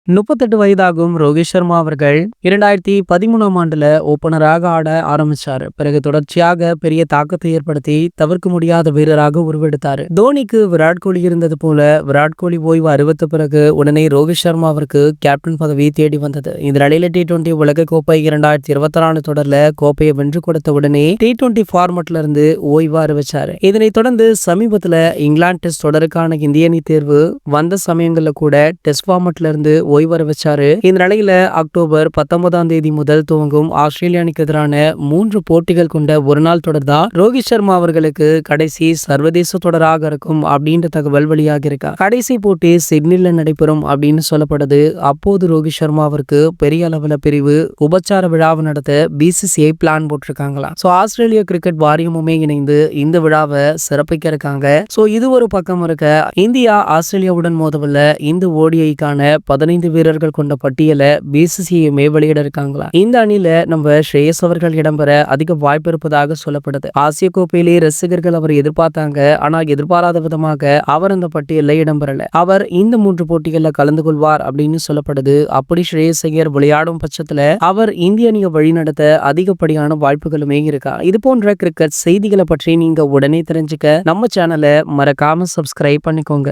38 வயதாகும் ரோஹித் சர்மா அவர்கள் 2013ஆம் ஆண்டுல ஓபனராக ஆட ஆரம்பிச்சாரு. பிறகு தொடர்ச்சியாக பெரிய தாக்கத்தை ஏற்படுத்தி தவிர்க்க முடியாத வீரராக உருவெடுத்தாரு. தோனிக்கு விராட் கோலி இருந்தது போல விராட் கோலி ஓய்வு அறிவித்த பிறகு உடனே ரோஹித் சர்மாவிற்கு கேப்டன் பதவி தேடி வந்தது. இந்த நிலையில T20 உலக கோப்பை 2026 தொடர்ல கோப்பையை வென்று கொடுத்த உடனே T20 ஃபார்மட்ல இருந்து ஓய்வு அறிவிச்சாரு. இதனைத் தொடர்ந்து சமீபத்துல இங்கிலாந்து டெஸ்ட் தொடருக்கான இந்திய அணி தேர்வு வந்த சமயங்கள்ல கூட டெஸ்ட் ஃபார்மட்ல இருந்து ஓய்வு அறிவிச்சாரு. இந்த நிலையில அக்டோபர் 19ஆம் தேதி முதல் துவங்கும் ஆஸ்திரேலிய அணிக்கு எதிரான 3 போட்டிகள் கொண்ட ஒருநாள் தொடர் தான் ரோஹித் சர்மா அவர்களுக்கு கடைசி சர்வதேச தொடராக இருக்கும் அப்படின்ற தகவல் வெளியாகி இருக்கா. கடைசி போட்டி சிட்னில நடைபெறும் அப்படின்னு சொல்லப்படுது. அப்போது ரோஹித் சர்மாவிற்கு பெரிய அளவுல பிரிவு உபச்சார விழாவை நடத்த BCCI பிளான் போட்டிருக்காங்களாம். ஆஸ்திரேலிய கிரிக்கெட் வாரியமுமே இணைந்து இந்த விழாவை சிறப்பிக்க இருக்காங்க. இது ஒரு பக்கம் இருக்க, இந்தியா ஆஸ்திரேலியாவுடன் மோதவல்ல இந்த ODIக்கான 15 வீரர்கள் கொண்ட பட்டியலை BCCI வெளியிட இருக்காங்களா. இந்த அணியில நம்ம ஸ்ரேயஸ் அவர்கள் இடம்பெற அதிக வாய்ப்பு இருப்பதாக சொல்லப்படுது. ஆசிய கோப்பையிலே ரசிகர்கள் அவர் எதிர்பார்த்தாங்க. ஆனா எதிர்பாராத விதமாக அவர் அந்த பட்டியலில் இடம்பெறல. அவர் இந்த 3 போட்டிகளில் கலந்து கொள்வார் அப்படின்னு சொல்லப்படுது. அப்படி ஸ்ரேயஸ் ஐயர் விளையாடும் பட்சத்துல அவர் இந்திய அணியை வழிநடத்த அதிகப்படியான வாய்ப்புகளுமே இருக்கா. இது போன்ற கிரிக்கெட் செய்திகளை பற்றி நீங்க உடனே தெரிஞ்சுக்க நம்ம சேனலை மறக்காம சப்ஸ்கிரைப் பண்ணிக்கோங்க.